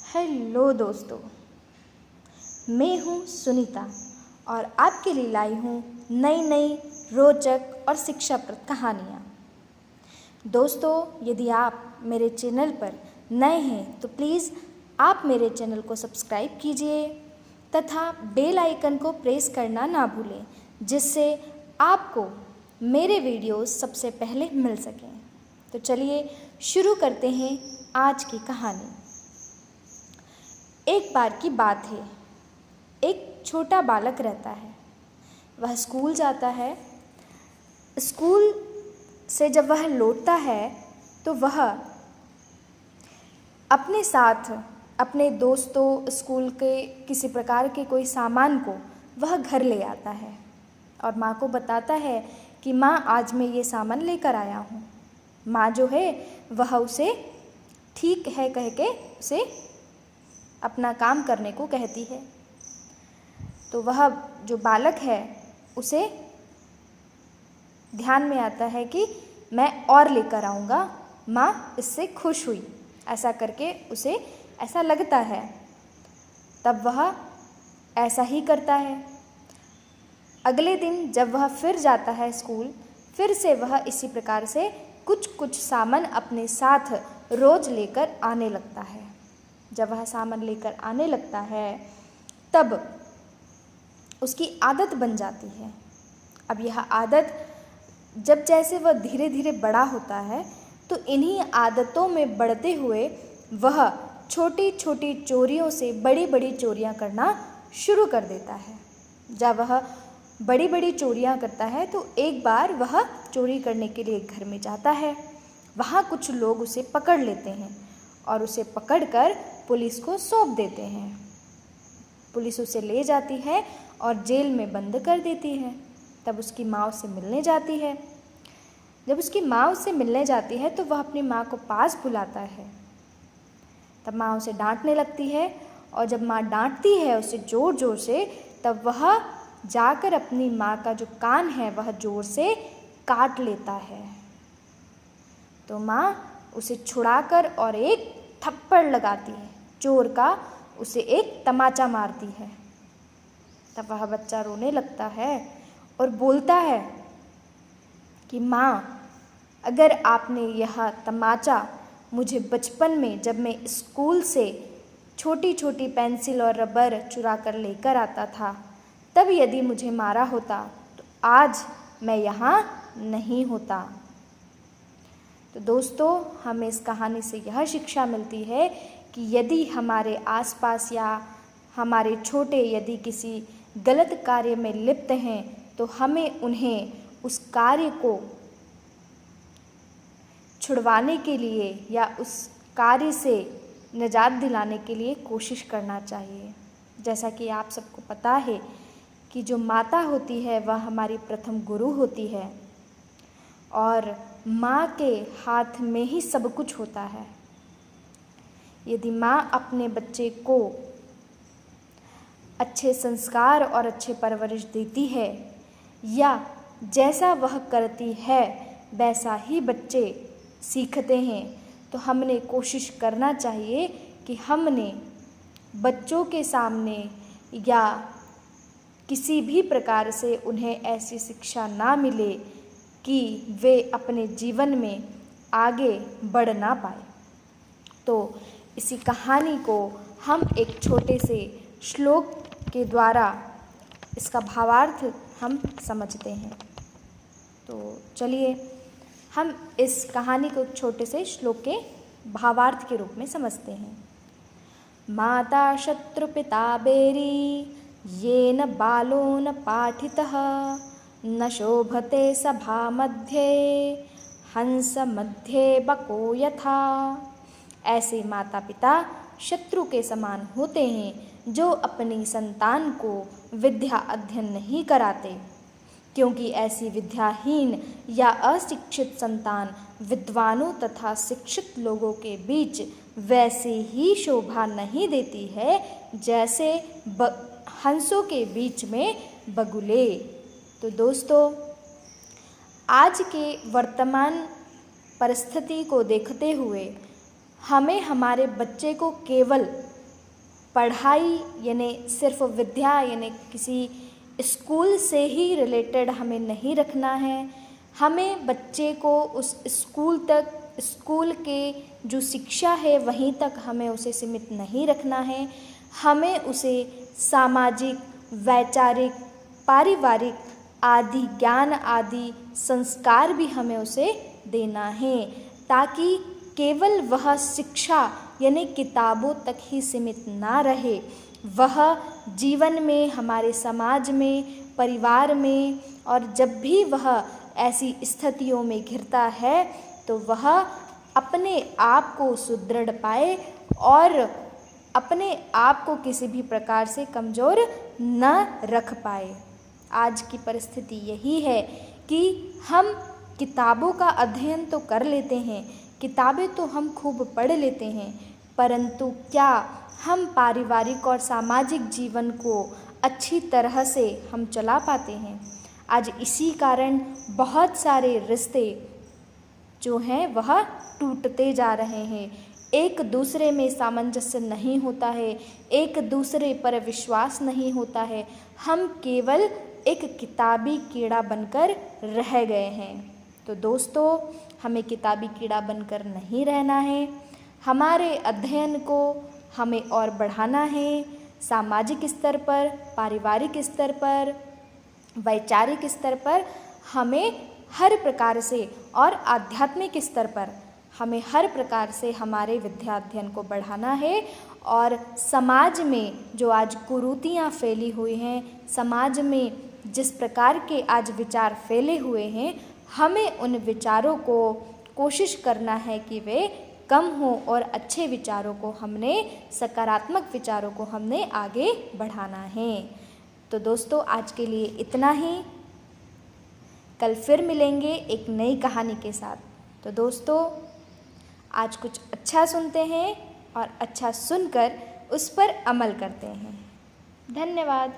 Hello दोस्तों, मैं हूँ सुनीता और आपके लिए लाई हूँ नई नई रोचक और शिक्षाप्रद कहानियाँ। दोस्तों, यदि आप मेरे चैनल पर नए हैं तो प्लीज़ आप मेरे चैनल को सब्सक्राइब कीजिए तथा बेल आइकन को प्रेस करना ना भूलें, जिससे आपको मेरे वीडियोस सबसे पहले मिल सकें। तो चलिए शुरू करते हैं आज की कहानी। एक बार की बात है, एक छोटा बालक रहता है। वह स्कूल जाता है। स्कूल से जब वह लौटता है तो वह अपने साथ अपने दोस्तों, स्कूल के किसी प्रकार के कोई सामान को वह घर ले आता है और माँ को बताता है कि माँ, आज मैं ये सामान लेकर आया हूँ। माँ जो है वह उसे ठीक है कह के उसे अपना काम करने को कहती है। तो वह जो बालक है उसे ध्यान में आता है कि मैं और लेकर आऊँगा, माँ इससे खुश हुई, ऐसा करके उसे ऐसा लगता है। तब वह ऐसा ही करता है। अगले दिन जब वह फिर जाता है स्कूल, फिर से वह इसी प्रकार से कुछ सामान अपने साथ रोज़ लेकर आने लगता है। जब वह सामान लेकर आने लगता है तब उसकी आदत बन जाती है। अब यह आदत जब जैसे वह धीरे धीरे बड़ा होता है तो इन्हीं आदतों में बढ़ते हुए वह छोटी छोटी चोरियों से बड़ी बड़ी चोरियां करना शुरू कर देता है। जब वह बड़ी बड़ी चोरियां करता है तो एक बार वह चोरी करने के लिए एक घर में जाता है। वहाँ कुछ लोग उसे पकड़ लेते हैं और उसे पकड़कर पुलिस को सौंप देते हैं। पुलिस उसे ले जाती है और जेल में बंद कर देती है। तब उसकी माँ उससे मिलने जाती है। जब उसकी माँ उससे मिलने जाती है तो वह अपनी माँ को पास बुलाता है। तब माँ उसे डांटने लगती है और जब माँ डांटती है उसे ज़ोर ज़ोर से, तब वह जाकर अपनी माँ का जो कान है वह ज़ोर से काट लेता है। तो माँ उसे छुड़ाकर और एक थप्पड़ लगाती है, चोर का उसे एक तमाचा मारती है। तब वह बच्चा रोने लगता है और बोलता है कि माँ, अगर आपने यह तमाचा मुझे बचपन में जब मैं स्कूल से छोटी छोटी पेंसिल और रबर चुरा कर लेकर आता था तब यदि मुझे मारा होता तो आज मैं यहाँ नहीं होता। तो दोस्तों, हमें इस कहानी से यह शिक्षा मिलती है कि यदि हमारे आसपास या हमारे छोटे यदि किसी गलत कार्य में लिप्त हैं तो हमें उन्हें उस कार्य को छुड़वाने के लिए या उस कार्य से निजात दिलाने के लिए कोशिश करना चाहिए। जैसा कि आप सबको पता है कि जो माता होती है वह हमारी प्रथम गुरु होती है और माँ के हाथ में ही सब कुछ होता है। यदि माँ अपने बच्चे को अच्छे संस्कार और अच्छे परवरिश देती है या जैसा वह करती है वैसा ही बच्चे सीखते हैं, तो हमने कोशिश करना चाहिए कि हमने बच्चों के सामने या किसी भी प्रकार से उन्हें ऐसी शिक्षा ना मिले कि वे अपने जीवन में आगे बढ़ ना पाए। तो इसी कहानी को हम एक छोटे से श्लोक के द्वारा इसका भावार्थ हम समझते हैं। तो चलिए हम इस कहानी को छोटे से श्लोक के भावार्थ के रूप में समझते हैं। माता शत्रुपिता बेरी येन बालो न पाठितः न शोभते सभा मध्ये हंस मध्ये बको यथा। ऐसे माता पिता शत्रु के समान होते हैं जो अपनी संतान को विद्या अध्ययन नहीं कराते, क्योंकि ऐसी विद्याहीन या अशिक्षित संतान विद्वानों तथा शिक्षित लोगों के बीच वैसे ही शोभा नहीं देती है जैसे हंसों के बीच में बगुले। तो दोस्तों, आज के वर्तमान परिस्थिति को देखते हुए हमें हमारे बच्चे को केवल पढ़ाई यानी सिर्फ विद्या यानी किसी स्कूल से ही रिलेटेड हमें नहीं रखना है। हमें बच्चे को उस स्कूल के जो शिक्षा है वहीं तक हमें उसे सीमित नहीं रखना है। हमें उसे सामाजिक, वैचारिक, पारिवारिक आदि ज्ञान आदि संस्कार भी हमें उसे देना है, ताकि केवल वह शिक्षा यानी किताबों तक ही सीमित ना रहे। वह जीवन में, हमारे समाज में, परिवार में और जब भी वह ऐसी स्थितियों में घिरता है तो वह अपने आप को सुदृढ़ पाए और अपने आप को किसी भी प्रकार से कमज़ोर न रख पाए। आज की परिस्थिति यही है कि हम किताबों का अध्ययन तो कर लेते हैं, किताबें तो हम खूब पढ़ लेते हैं, परंतु क्या हम पारिवारिक और सामाजिक जीवन को अच्छी तरह से हम चला पाते हैं? आज इसी कारण बहुत सारे रिश्ते जो हैं वह टूटते जा रहे हैं। एक दूसरे में सामंजस्य नहीं होता है, एक दूसरे पर विश्वास नहीं होता है। हम केवल एक किताबी कीड़ा बनकर रह गए हैं। तो दोस्तों, हमें किताबी कीड़ा बनकर नहीं रहना है। हमारे अध्ययन को हमें और बढ़ाना है। सामाजिक स्तर पर, पारिवारिक स्तर पर, वैचारिक स्तर पर हमें हर प्रकार से और आध्यात्मिक स्तर पर हमें हर प्रकार से हमारे विद्या अध्ययन को बढ़ाना है। और समाज में जो आज कुरीतियाँ फैली हुई हैं, समाज में जिस प्रकार के आज विचार फैले हुए हैं, हमें उन विचारों को कोशिश करना है कि वे कम हों और अच्छे विचारों को हमने, सकारात्मक विचारों को हमने आगे बढ़ाना है। तो दोस्तों, आज के लिए इतना ही। कल फिर मिलेंगे एक नई कहानी के साथ। तो दोस्तों, आज कुछ अच्छा सुनते हैं और अच्छा सुनकर उस पर अमल करते हैं। धन्यवाद।